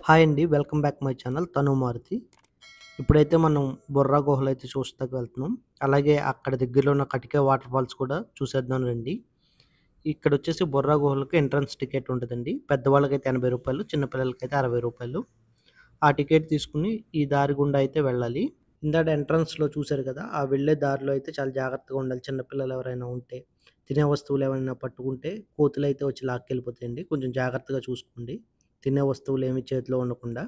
Hi అండి. Welcome back my channel తను మారుతి. ఇప్పుడైతే మనం బొర్రా గుహలైతే చూస్తాకి వెళ్తున్నాం. అలాగే అక్కడ దగ్గరలో ఉన్న కటిక వాటర్ ఫాల్స్ కూడా చూసేద్దాం రండి. ఇక్కడొచ్చేసి బొర్రా గుహలకు ఎంట్రన్స్ టికెట్ ఉంటదండి. పెద్దవాళ్ళకైతే రూ. 80, చిన్న పిల్లలకైతే రూ. 60. ఆ టికెట్ తీసుకొని ఈ దారి గుండా అయితే వెళ్ళాలి. ఇందాక ఎంట్రన్స్‌లో చూసారు కదా! ఆ వెళ్ళే దారిలో అయితే చాలా జాగ్రత్తగా ఉండాలి. చిన్న పిల్లలు ఎవరైనా ఉంటే, తినే వస్తువులు ఏమైనా పట్టుకుంటే కోతులైతే వచ్చి లాక్కెళ్ళిపోతాయండి. కొంచెం జాగ్రత్తగా చూసుకోండి. తినే వస్తువులేమి చేతిలో ఉండకుండా.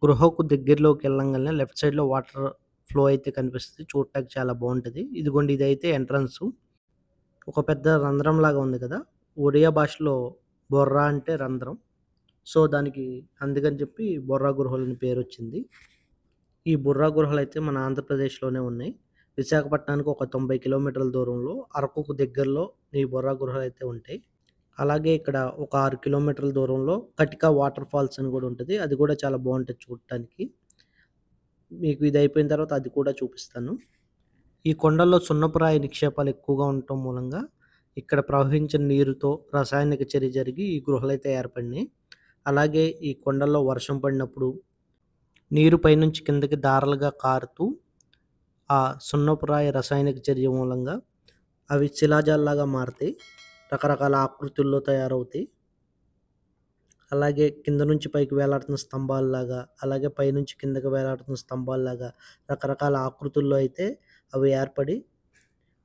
గృహకు దగ్గరలోకి వెళ్ళంగానే లెఫ్ట్ సైడ్‌లో వాటర్ ఫ్లో అయితే కనిపిస్తది. చూడటానికి చాలా బావుంటది. ఇదిగోండి ఇదైతే ఎంట్రన్సు. ఒక పెద్ద రంధ్రంలాగా ఉంది కదా! ఒడియా భాషలో బొర్రా అంటే రంధ్రం. సో, దానికి అందుకని చెప్పి బొర్రా గుహలని పేరొచ్చింది. ఈ బొర్రా గుహలైతే మన ఆంధ్రప్రదేశ్‌లోనే ఉన్నాయి. విశాఖపట్నానికి ఒక 90 కిలోమీటర్ల దూరంలో, అరకుకు దగ్గరలో ఈ బొర్రా గుహలైతే ఉంటాయి. అలాగే ఇక్కడ ఒక 6 కిలోమీటర్ల దూరంలో కటిక వాటర్ ఫాల్స్ అని కూడా ఉంటది. అది కూడా చాలా బావుంటది చూడటానికి. మీకు ఇది అయిపోయిన తర్వాత అది కూడా చూపిస్తాను. ఈ కొండల్లో సున్నపురాయి నిక్షేపాలు ఎక్కువగా ఉండటం మూలంగా ఇక్కడ ప్రవహించిన నీరుతో రసాయనిక చర్య జరిగి ఈ గుహలైతే ఏర్పడినాయి. అలాగే ఈ కొండల్లో వర్షం పడినప్పుడు నీరు పైనుంచి కిందకి దారలుగా కారుతూ ఆ సున్నపురాయి రసాయనిక చర్య మూలంగా అవి శిలాజాల్లాగా మారతాయి. రకరకాల ఆకృతుల్లో తయారవుతాయి. అలాగే కింద నుంచి పైకి వేలాడుతున్న స్తంభాల్లాగా, అలాగే పైనుంచి కిందకి వేలాడుతున్న స్తంభాల్లాగా రకరకాల ఆకృతుల్లో అయితే అవి ఏర్పడి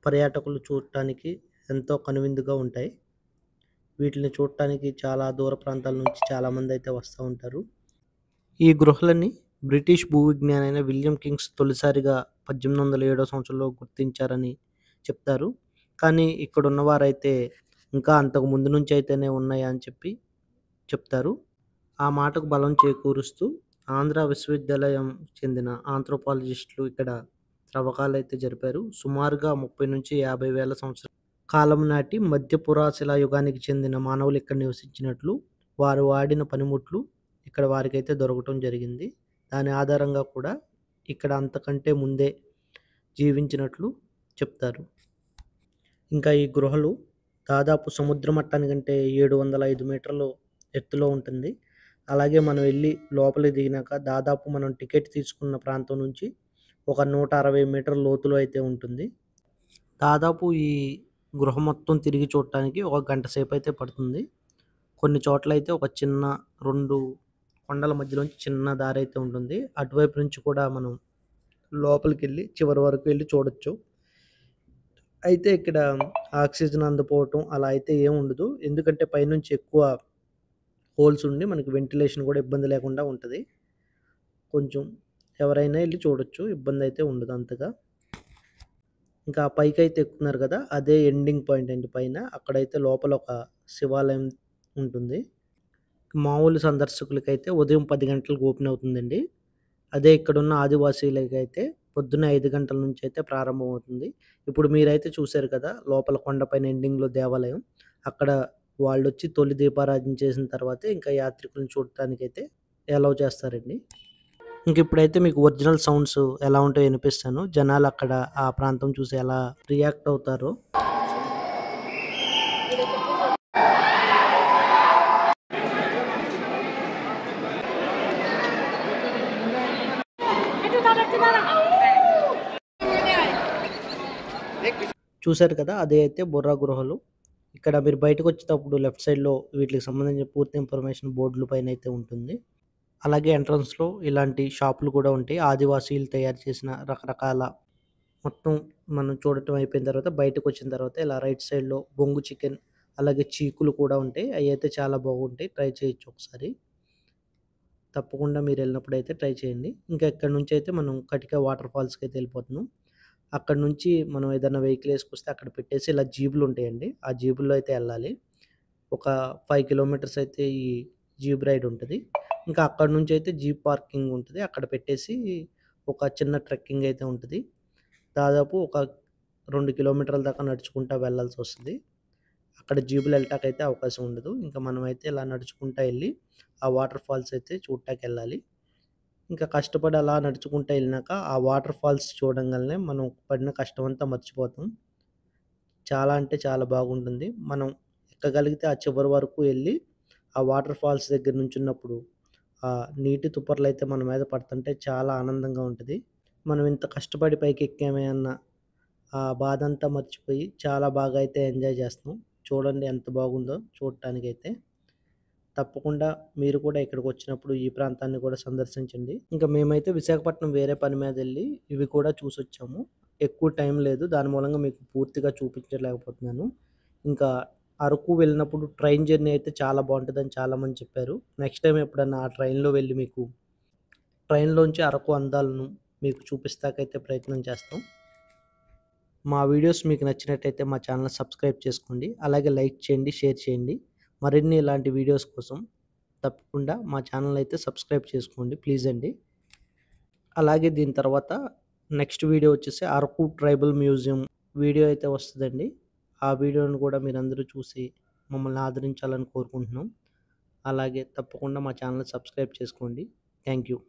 పర్యాటకులు చూడటానికి ఎంతో కనువిందుగా ఉంటాయి. వీటిని చూడటానికి చాలా దూర ప్రాంతాల నుంచి చాలామందైతే వస్తా ఉంటారు. ఈ గృహలని బ్రిటిష్ భూవిజ్ఞాని అయిన విలియం కింగ్స్ తొలిసారిగా 1807 సంవత్సరంలో గుర్తించారని చెప్తారు. కానీ ఇక్కడున్న వారైతే ఇంకా అంతకు ముందు నుంచి అయితేనే ఉన్నాయా అని చెప్పి చెప్తారు. ఆ మాటకు బలం చేకూరుస్తూ ఆంధ్ర విశ్వవిద్యాలయం చెందిన ఆంథ్రోపాలజిస్టులు ఇక్కడ త్రవ్వకాలైతే జరిపారు. సుమారుగా 30-50 వేల సంవత్సరాల కాలం నాటి మధ్య పురాశిలా యుగానికి చెందిన మానవులు ఇక్కడ నివసించినట్లు, వారు వాడిన పనిముట్లు ఇక్కడ వారికైతే దొరకటం జరిగింది. దాని ఆధారంగా కూడా ఇక్కడ అంతకంటే ముందే జీవించినట్లు చెప్తారు. ఇంకా ఈ గృహలు దాదాపు సముద్ర మట్టానికంటే 705 మీటర్లు ఎత్తులో ఉంటుంది. అలాగే మనం వెళ్ళి లోపలికి దిగినాక దాదాపు మనం టికెట్ తీసుకున్న ప్రాంతం నుంచి ఒక 160 మీటర్ల లోతులో అయితే ఉంటుంది. దాదాపు ఈ గృహ మొత్తం తిరిగి చూడటానికి ఒక గంట సేపయితే పడుతుంది. కొన్ని చోట్లయితే ఒక చిన్న 2 కొండల మధ్యలోంచి చిన్న దారైతే ఉంటుంది. అటువైపు నుంచి కూడా మనం లోపలికెళ్ళి చివరి వరకు వెళ్లి చూడొచ్చు. అయితే ఇక్కడ ఆక్సిజన్ అందపోవటం అలా అయితే ఏముండదు. ఎందుకంటే పైనుంచి ఎక్కువ హోల్స్ ఉండి మనకి వెంటిలేషన్ కూడా ఇబ్బంది లేకుండా ఉంటది. కొంచెం ఎవరైనా ఎళ్లి చూడొచ్చు. ఇబ్బందయితే ఉండదు అంతగా. ఇంకా పైకైతే ఎక్కుతున్నారు కదా! అదే ఎండింగ్ పాయింట్ అండి పైన. అక్కడైతే లోపల ఒక శివాలయం ఉంటుంది. మామూలు సందర్శకులకైతే ఉదయం 10 గంటలకు ఓపెన్ అవుతుందండి. అదే ఇక్కడున్న ఆదివాసీలకైతే పొద్దున్న 5 గంటల నుంచి అయితే ప్రారంభమవుతుంది. ఇప్పుడు మీరైతే చూసారు కదా! లోపల కొండపైన ఎండింగ్‌లో దేవాలయం. అక్కడ వాళ్ళొచ్చి తొలి దీపారాధన చేసిన తర్వాతే ఇంకా యాత్రికులను చూడటానికైతే అలౌ చేస్తారండి. ఇంకిప్పుడైతే మీకు ఒరిజినల్ సౌండ్స్ ఎలా ఉంటాయో వినిపిస్తాను. జనాలక్కడ ఆ ప్రాంతం చూసి ఎలా రియాక్ట్ అవుతారో. చూసారు కదా! అదే అయితే బొర్రా గుహలు. ఇక్కడ మీరు బయటకొచ్చేటప్పుడు లెఫ్ట్ సైడ్‌లో వీటికి సంబంధించిన పూర్తి ఇన్ఫర్మేషన్ బోర్డుల పైనైతే ఉంటుంది. అలాగే ఎంట్రన్స్‌లో ఇలాంటి షాపులు కూడా ఉంటాయి. ఆదివాసీలు తయారు చేసిన రకరకాల మొత్తం మనం చూడటం అయిపోయిన తర్వాత బయటకొచ్చిన తర్వాత ఇలా రైట్ సైడ్‌లో బొంగు చికెన్, అలాగే చీకులు కూడా ఉంటాయి. అయ్యయితే చాలా బాగుంటాయి. ట్రై చేయొచ్చు ఒకసారి. తప్పకుండా మీరెళ్ళినప్పుడైతే ట్రై చేయండి. ఇంకా ఇక్కడి నుంచయితే మనం కటిక వాటర్ ఫాల్స్‌కైతే వెళ్ళిపోతున్నాం. అక్కడి నుంచి మనం ఏదైనా వెహికల్ ఏసుకొస్తే అక్కడ పెట్టేసి ఇలా జీబులుంటాయండి. ఆ జీబుల్లో అయితే ఎళ్ళాలి. ఒక 5 కిలోమీటర్స్ అయితే ఈ జీప్ రైడ్ ఉంటది. ఇంకా అక్కడి నుంచయితే జీప్ పార్కింగ్ ఉంటది. అక్కడ పెట్టేసి ఒక చిన్న ట్రెక్కింగ్ అయితే ఉంటది. దాదాపు ఒక 2 కిలోమీటర్ల దాకా నడుచుకుంటా వెళ్ళాల్సొస్తది. అక్కడ జీబులో ఎళ్ళటాకైతే అవకాశం ఉండదు. ఇంకా మనమైతే ఇలా నడుచుకుంటా ఎళ్లి ఆ వాటర్ ఫాల్స్ అయితే చూడటాకెళ్ళాలి. ఇంకా కష్టపడి అలా నడుచుకుంటా ఎళ్ళినాక ఆ వాటర్ ఫాల్స్ చూడంగాల్నే మనం పడిన కష్టమంతా మర్చిపోతాం. చాలా అంటే చాలా బాగుంటుంది. మనం ఎక్కగలిగితే ఆ చివరి వరకు ఎళ్లి ఆ వాటర్ ఫాల్స్ దగ్గర నుంచున్నప్పుడు నీటి తుపర్లయితే మన మీద పడుతుంటే చాలా ఆనందంగా ఉంటది. మనం ఇంత కష్టపడి పైకెక్కామే అన్న ఆ బాధంతా మర్చిపోయి చాలా బాగా అయితే ఎంజాయ్ చేస్తాం. చూడండి ఎంత బాగుందో చూడటానికైతే. తప్పకుండా మీరు కూడా ఇక్కడికొచ్చినప్పుడు ఈ ప్రాంతాన్ని కూడా సందర్శించండి. ఇంకా మేమైతే విశాఖపట్నం వేరే పని మీదెళ్ళి ఇవి కూడా చూసొచ్చాము. ఎక్కువ టైం లేదు. దాని మూలంగా మీకు పూర్తిగా చూపించలేకపోతున్నాను. ఇంకా అరకు వెళ్ళినప్పుడు ట్రైన్ జర్నీ అయితే చాలా బావుంటదని చాలామంది చెప్పారు. నెక్స్ట్ టైమ్ ఎప్పుడన్నా ఆ ట్రైన్‌లో వెళ్ళి మీకు ట్రైన్‌లోంచి అరకు అందాలను మీకు చూపిస్తాకైతే ప్రయత్నం చేస్తాం. మా వీడియోస్ మీకు నచ్చినట్టయితే మా ఛానల్ సబ్స్క్రైబ్ చేసుకోండి. అలాగే లైక్ చేయండి, షేర్ చేయండి. మరిన్ని ఇలాంటి వీడియోస్ కోసం తప్పకుండా మా ఛానల్ అయితే సబ్స్క్రైబ్ చేసుకోండి ప్లీజ్ అండి. అలాగే దీని తర్వాత నెక్స్ట్ వీడియో వచ్చేసి అరకు ట్రైబల్ మ్యూజియం వీడియో అయితే వస్తదండి. ఆ వీడియోను కూడా మీరందరూ చూసి మమ్మల్ని ఆదరించాలని కోరుకుంటున్నాం. అలాగే తప్పకుండా మా ఛానల్ సబ్స్క్రైబ్ చేసుకోండి. Thank you.